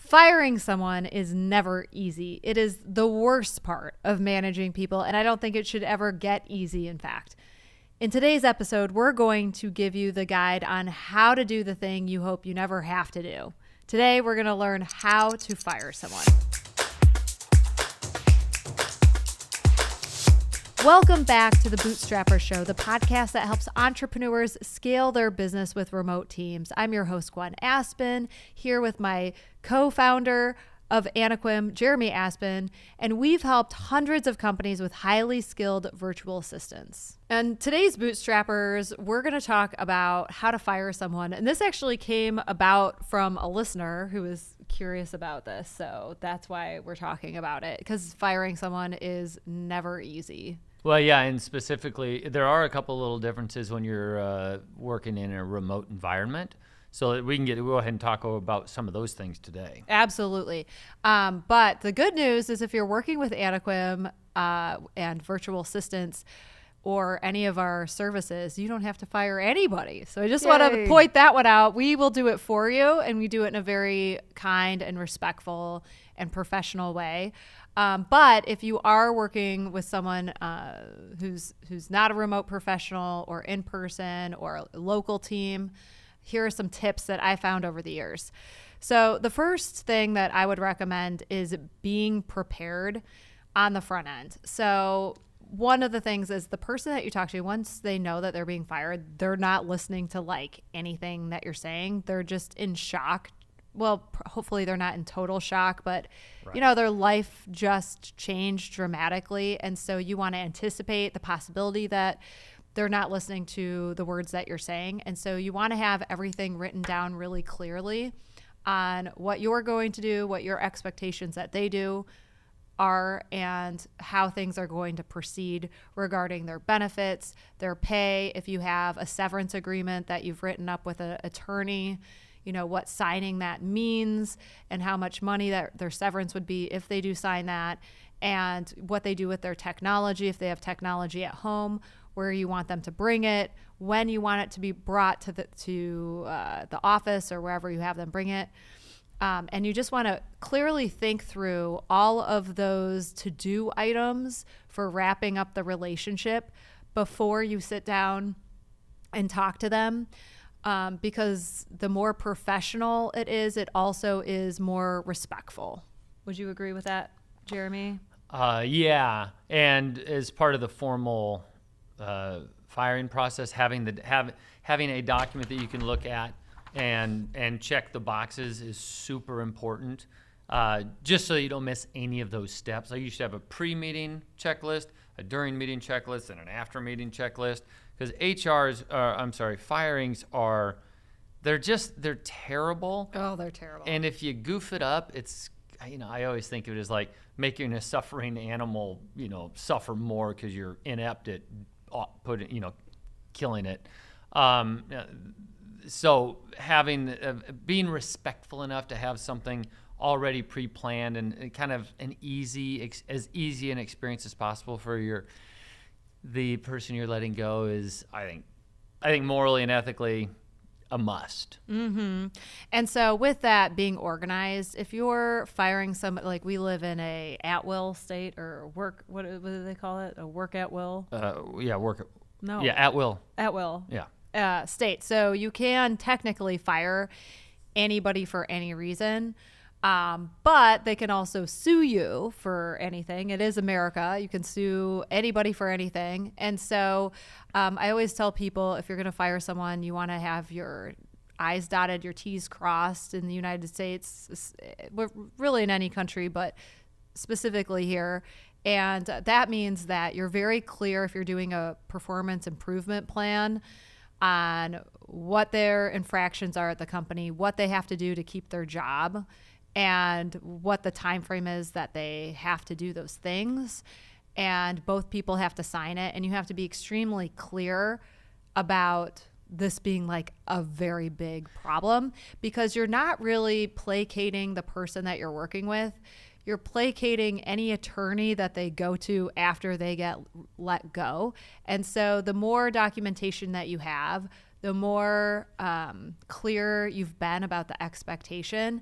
Firing someone is never easy. It is the worst part of managing people, and I don't think it should ever get easy, in fact. In today's episode, we're going to give you the guide on how to do the thing you hope you never have to do. Today, we're going to learn how to fire someone. Welcome back to the Bootstrappers Show, the podcast that helps entrepreneurs scale their business with remote teams. I'm your host, Gwenn Aspen, here with my co-founder of Anaquim, Jeremy Aspen, and we've helped hundreds of companies with highly skilled virtual assistants. And today's Bootstrappers, we're going to talk about how to fire someone. And this actually came about from a listener who was curious about this. So that's why we're talking about it, because firing someone is never easy. Well, yeah, and specifically, there are a couple little differences when you're working in a remote environment. So we can go ahead and talk about some of those things today. Absolutely. But the good news is if you're working with Anaquim and virtual assistants or any of our services, you don't have to fire anybody. So I just want to point that one out. We will do it for you, and we do it in a very kind and respectful and professional way. But if you are working with someone who's not a remote professional or in person or a local team, here are some tips that I found over the years. So the first thing that I would recommend is being prepared on the front end. So one of the things is the person that you talk to, once they know that they're being fired, they're not listening to like anything that you're saying. They're just in shock. Well, hopefully they're not in total shock, but you know, their life just changed dramatically. And so you want to anticipate the possibility that they're not listening to the words that you're saying. And so you want to have everything written down really clearly on what you're going to do, what your expectations that they do are, and how things are going to proceed regarding their benefits, their pay. If you have a severance agreement that you've written up with an attorney, you know, what signing that means and how much money that their severance would be if they do sign that, and what they do with their technology, if they have technology at home, where you want them to bring it, when you want it to be brought to the office or wherever you have them bring it. And you just want to clearly think through all of those to-do items for wrapping up the relationship before you sit down and talk to them. Because the more professional it is, it also is more respectful. Would you agree with that, Jeremy? Yeah, and as part of the formal firing process, having a document that you can look at and check the boxes is super important. Just so you don't miss any of those steps. I used to have a pre-meeting checklist, a during meeting checklist, and an after meeting checklist. Because firings they're terrible. Oh, they're terrible. And if you goof it up, it's, I always think of it as like making a suffering animal, suffer more because you're inept at killing it. So being respectful enough to have something already pre-planned and kind of as easy an experience as possible for the person you're letting go is, I think morally and ethically a must. Mm-hmm. And so with that being organized, if you're firing somebody, like we live in a at-will state or work, what do they call it? A work at will? At will. At will. Yeah. State. So you can technically fire anybody for any reason. But they can also sue you for anything. It is America. You can sue anybody for anything. And so I always tell people, if you're going to fire someone, you want to have your I's dotted, your T's crossed in the United States, really in any country, but specifically here. And that means that you're very clear if you're doing a performance improvement plan on what their infractions are at the company, what they have to do to keep their job, and what the time frame is that they have to do those things. And both people have to sign it, and you have to be extremely clear about this being like a very big problem, because you're not really placating the person that you're working with. You're placating any attorney that they go to after they get let go. And so the more documentation that you have, the more clear you've been about the expectation,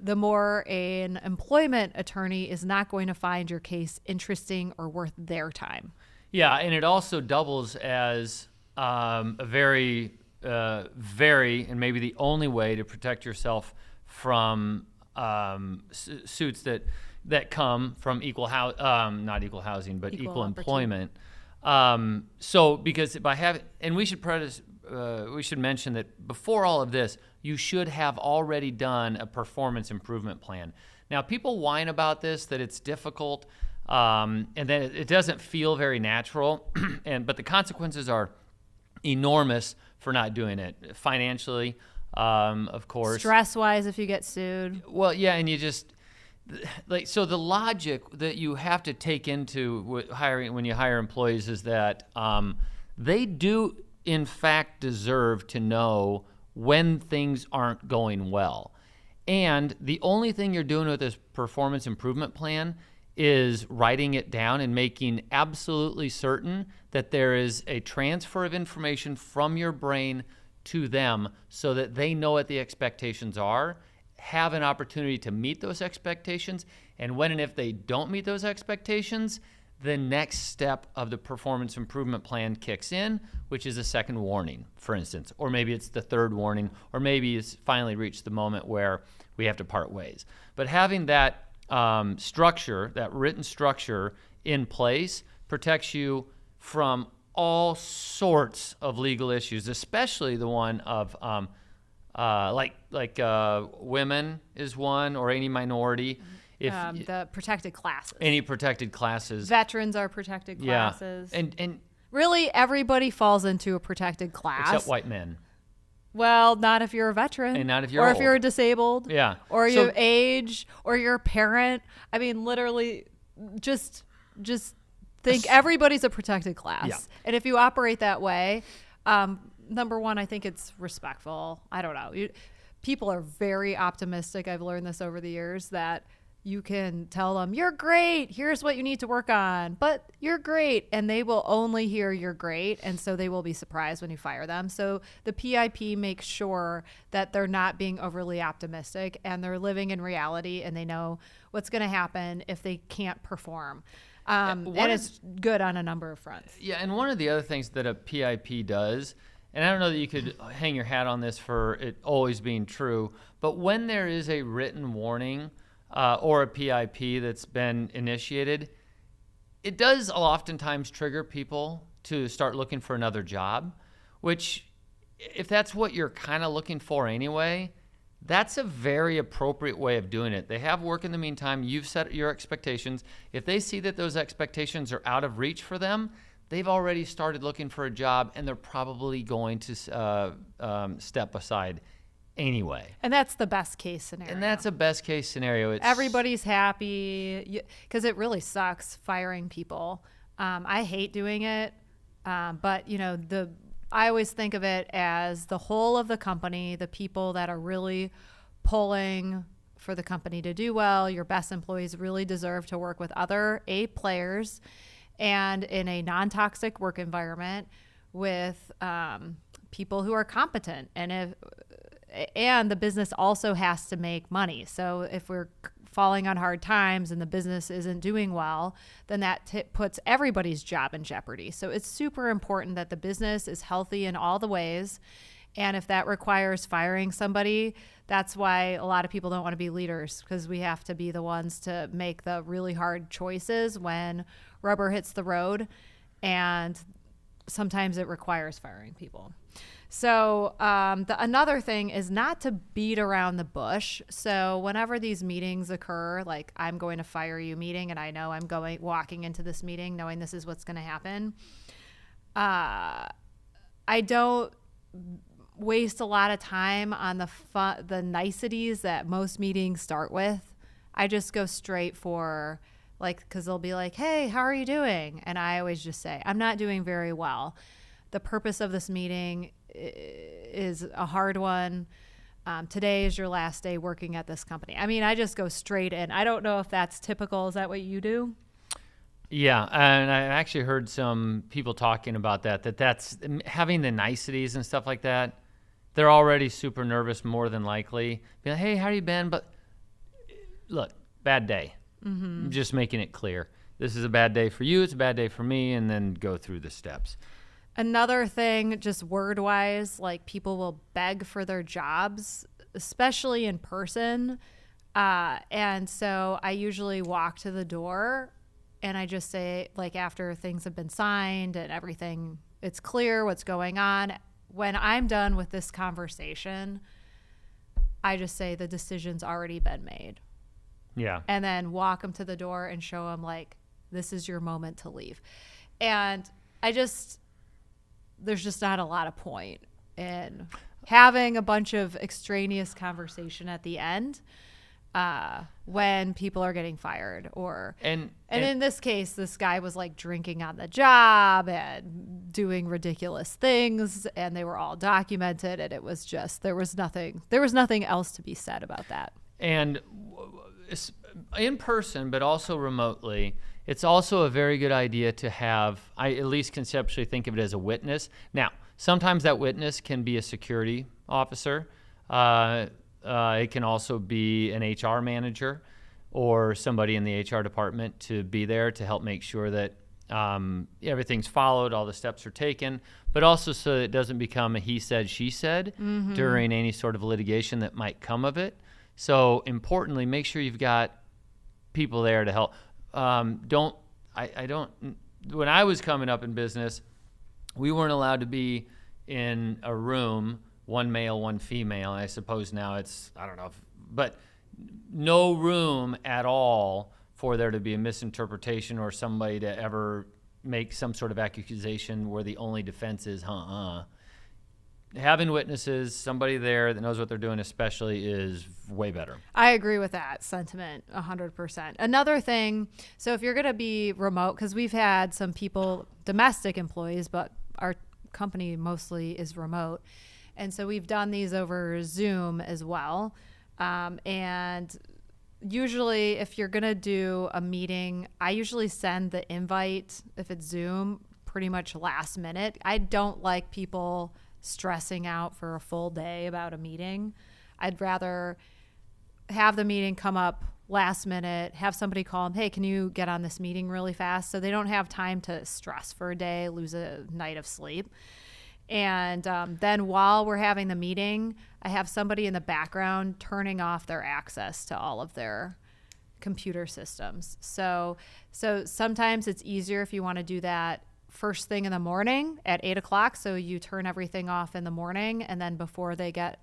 the more an employment attorney is not going to find your case interesting or worth their time. Yeah, and it also doubles as a very, and maybe the only way to protect yourself from suits that come from not equal housing, but equal employment. So because by having, and we should mention that before all of this, you should have already done a performance improvement plan. Now, people whine about this, that it's difficult, and that it doesn't feel very natural, but the consequences are enormous for not doing it. Financially, of course. Stress-wise, if you get sued. Well, yeah, and you just, so the logic that you have to take into hiring when you hire employees is that they do, in fact, deserve to know when things aren't going well. And the only thing you're doing with this performance improvement plan is writing it down and making absolutely certain that there is a transfer of information from your brain to them so that they know what the expectations are, have an opportunity to meet those expectations, and when and if they don't meet those expectations, the next step of the performance improvement plan kicks in, which is a second warning, for instance, or maybe it's the third warning, or maybe it's finally reached the moment where we have to part ways. But having that structure, that written structure in place, protects you from all sorts of legal issues, especially the one of women is one, or any minority. If the protected classes. Any protected classes. Veterans are protected classes. Yeah. And really, everybody falls into a protected class. Except white men. Well, not if you're a veteran. And not if you're Or old. if you're disabled. Yeah. Or you age, or you're a parent. I mean, literally, just think everybody's a protected class. Yeah. And if you operate that way, number one, I think it's respectful. I don't know. People are very optimistic. I've learned this over the years, that you can tell them, you're great, here's what you need to work on, but you're great. And they will only hear you're great. And so they will be surprised when you fire them. So the PIP makes sure that they're not being overly optimistic, and they're living in reality, and they know what's going to happen if they can't perform. And it's good on a number of fronts. Yeah, and one of the other things that a PIP does, and I don't know that you could hang your hat on this for it always being true, but when there is a written warning or a PIP that's been initiated, it does oftentimes trigger people to start looking for another job, which, if that's what you're kind of looking for anyway, that's a very appropriate way of doing it. They have work in the meantime. You've set your expectations. If they see that those expectations are out of reach for them, they've already started looking for a job, and they're probably going to step aside anyway. And that's the best case scenario. And that's a best case scenario. Everybody's happy, because it really sucks firing people. I hate doing it, but I always think of it as the whole of the company, the people that are really pulling for the company to do well. Your best employees really deserve to work with other A players and in a non-toxic work environment with people who are competent. And the business also has to make money. So if we're falling on hard times and the business isn't doing well, then that puts everybody's job in jeopardy. So it's super important that the business is healthy in all the ways. And if that requires firing somebody, that's why a lot of people don't want to be leaders, because we have to be the ones to make the really hard choices when rubber hits the road. And sometimes it requires firing people. So another thing is not to beat around the bush. So whenever these meetings occur, like I'm going to fire you meeting, and I know I'm walking into this meeting knowing this is what's going to happen, I don't waste a lot of time on the niceties that most meetings start with. I just go straight for, because they'll be like, hey, how are you doing? And I always just say, I'm not doing very well. The purpose of this meeting is a hard one. Today is your last day working at this company. I mean, I just go straight in. I don't know if that's typical. Is that what you do? Yeah, and I actually heard some people talking about that's having the niceties and stuff like that. They're already super nervous, more than likely. Be like, hey, how you been? But look, bad day. Just making it clear. This is a bad day for you. It's a bad day for me. And then go through the steps. Another thing, just word-wise, like people will beg for their jobs, especially in person. And so I usually walk to the door and I just say, like, after things have been signed and everything, it's clear what's going on. When I'm done with this conversation, I just say the decision's already been made. Yeah. And then walk them to the door and show them, like, this is your moment to leave. And there's just not a lot of point in having a bunch of extraneous conversation at the end when people are getting fired. And in this case, this guy was like drinking on the job and doing ridiculous things, and they were all documented, and it was just, there was nothing else to be said about that. And in person, but also remotely, it's also a very good idea to have, I at least conceptually think of it as a witness. Now, sometimes that witness can be a security officer. It can also be an HR manager or somebody in the HR department to be there to help make sure that everything's followed, all the steps are taken, but also so that it doesn't become a he said, she said during any sort of litigation that might come of it. So importantly, make sure you've got people there to help. When I was coming up in business, we weren't allowed to be in a room, one male, one female. I suppose now it's, I don't know, but no room at all for there to be a misinterpretation or somebody to ever make some sort of accusation where the only defense is, having witnesses, somebody there that knows what they're doing especially, is way better. I agree with that sentiment 100%. Another thing, so if you're going to be remote, because we've had some people, domestic employees, but our company mostly is remote. And so we've done these over Zoom as well. And usually if you're going to do a meeting, I usually send the invite, if it's Zoom, pretty much last minute. I don't like people stressing out for a full day about a meeting. I'd rather have the meeting come up last minute, have somebody call them, hey, can you get on this meeting really fast? So they don't have time to stress for a day, lose a night of sleep. And then while we're having the meeting, I have somebody in the background turning off their access to all of their computer systems. So sometimes it's easier if you want to do that first thing in the morning at 8 o'clock. So you turn everything off in the morning, and then before they get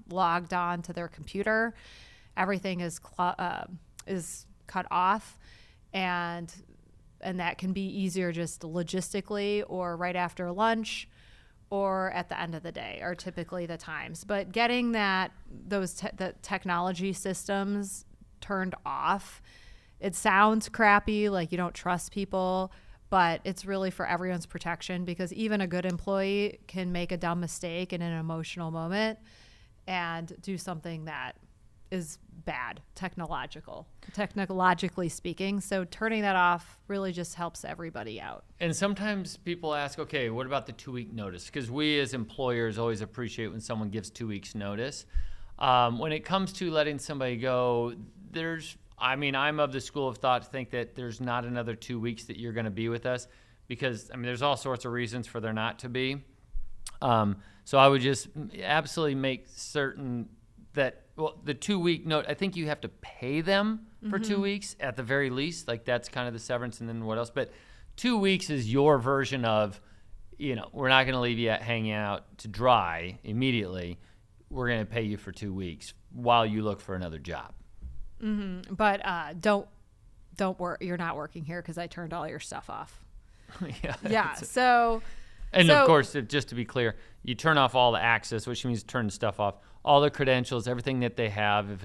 logged on to their computer, everything is cut off, and that can be easier just logistically, or right after lunch, or at the end of the day are typically the times. But getting the technology systems turned off, it sounds crappy, like you don't trust people, but it's really for everyone's protection, because even a good employee can make a dumb mistake in an emotional moment and do something that is bad, technologically speaking. So turning that off really just helps everybody out. And sometimes people ask, okay, what about the 2-week notice? Because we as employers always appreciate when someone gives 2 weeks notice. When it comes to letting somebody go, I'm of the school of thought to think that there's not another 2 weeks that you're going to be with us, because there's all sorts of reasons for there not to be. So I would just absolutely make certain that, the 2-week note, I think you have to pay them for 2 weeks at the very least. Like, that's kind of the severance, and then what else? But 2 weeks is your version of, we're not going to leave you hanging out to dry immediately. We're going to pay you for 2 weeks while you look for another job. Mm-hmm. But don't work. You're not working here because I turned all your stuff off. Yeah. Of course, just to be clear, you turn off all the access, which means turn stuff off, all the credentials, everything that they have. If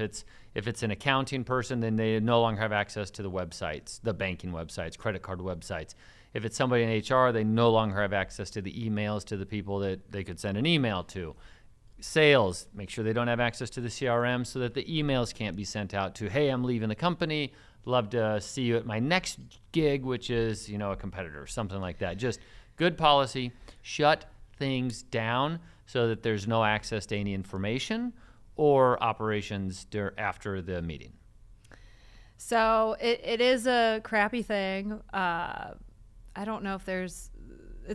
it's an accounting person, then they no longer have access to the websites, the banking websites, credit card websites. If it's somebody in HR, they no longer have access to the emails, to the people that they could send an email to. Sales, make sure they don't have access to the CRM so that the emails can't be sent out to, hey, I'm leaving the company, love to see you at my next gig, which is, a competitor, something like that. Just good policy, shut things down so that there's no access to any information or operations after the meeting. So it is a crappy thing. I don't know if it's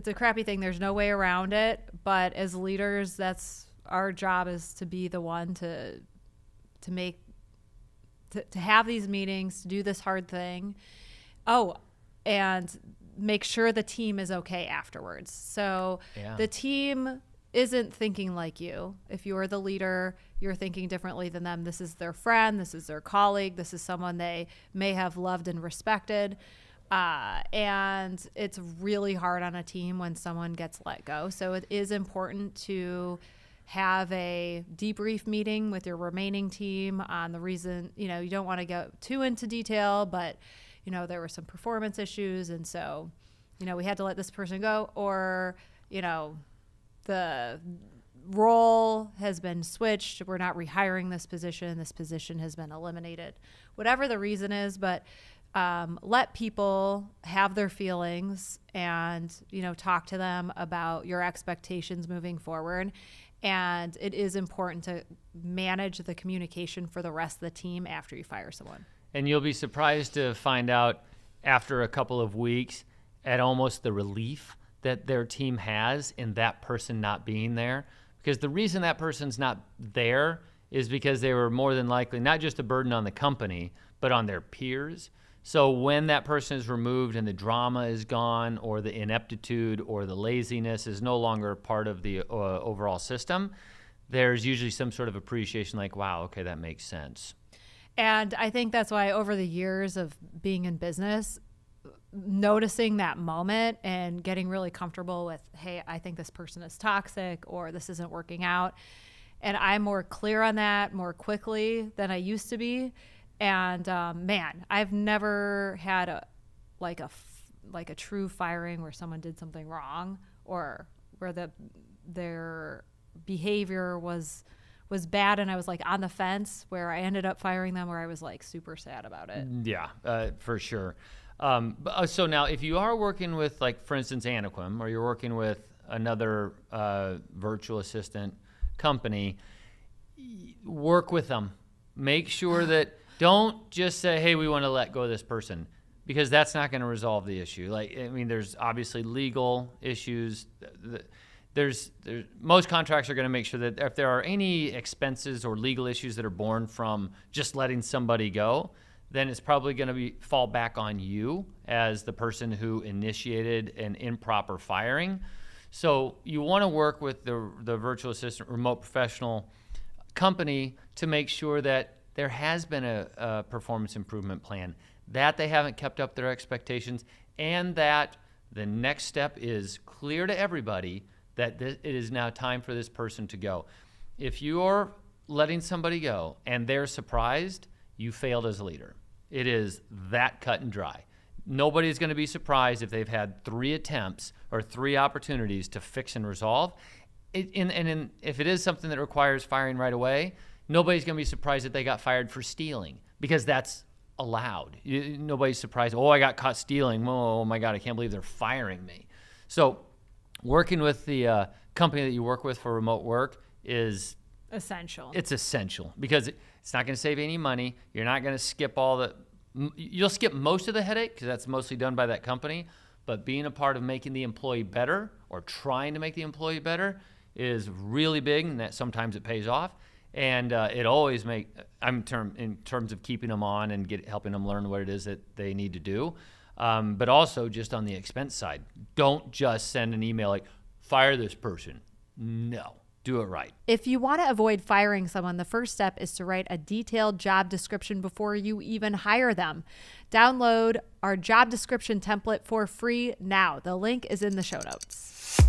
a crappy thing. There's no way around it. But as leaders, that's our job, is to be the one to have these meetings, to do this hard thing. Oh, and make sure the team is okay afterwards. So the team isn't thinking like you. If you're the leader, you're thinking differently than them. This is their friend. This is their colleague. This is someone they may have loved and respected. And it's really hard on a team when someone gets let go. So it is important to have a debrief meeting with your remaining team on the reason. You don't want to go too into detail, but there were some performance issues, and so we had to let this person go, or the role has been switched, we're not rehiring this position has been eliminated, whatever the reason is. But let people have their feelings, and talk to them about your expectations moving forward. And it is important to manage the communication for the rest of the team after you fire someone. And you'll be surprised to find out after a couple of weeks at almost the relief that their team has in that person not being there. Because the reason that person's not there is because they were more than likely not just a burden on the company, but on their peers. So when that person is removed and the drama is gone, or the ineptitude or the laziness is no longer part of the overall system, there's usually some sort of appreciation, like, wow, okay, that makes sense. And I think that's why over the years of being in business, noticing that moment and getting really comfortable with, hey, I think this person is toxic, or this isn't working out. And I'm more clear on that more quickly than I used to be. And man, I've never had a true firing where someone did something wrong, or where their behavior was bad and I was like on the fence, where I ended up firing them, where I was like super sad about it. Yeah, for sure. So now, if you are working with, like, for instance, Anaquim, or you're working with another virtual assistant company, work with them. Make sure that, don't just say, hey, we want to let go of this person, because that's not going to resolve the issue. Like, I mean, there's obviously legal issues. Most contracts are going to make sure that if there are any expenses or legal issues that are born from just letting somebody go, then it's probably going to fall back on you as the person who initiated an improper firing. So you want to work with the virtual assistant remote professional company to make sure that there has been a performance improvement plan, that they haven't kept up their expectations, and that the next step is clear to everybody that it is now time for this person to go. If you're letting somebody go and they're surprised, you failed as a leader. It is that cut and dry. Nobody's going to be surprised if they've had 3 attempts or 3 opportunities to fix and resolve. If it is something that requires firing right away, nobody's going to be surprised that they got fired for stealing, because that's allowed. Nobody's surprised, oh, I got caught stealing. Oh my God, I can't believe they're firing me. So working with the company that you work with for remote work is essential. It's essential, because it's not going to save any money. You're not going to skip you'll skip most of the headache, because that's mostly done by that company. But being a part of making the employee better, or trying to make the employee better, is really big, and that sometimes it pays off. And it always in terms of keeping them on and helping them learn what it is that they need to do. But also just on the expense side, don't just send an email like, fire this person. No, do it right. If you want to avoid firing someone, the first step is to write a detailed job description before you even hire them. Download our job description template for free now. The link is in the show notes.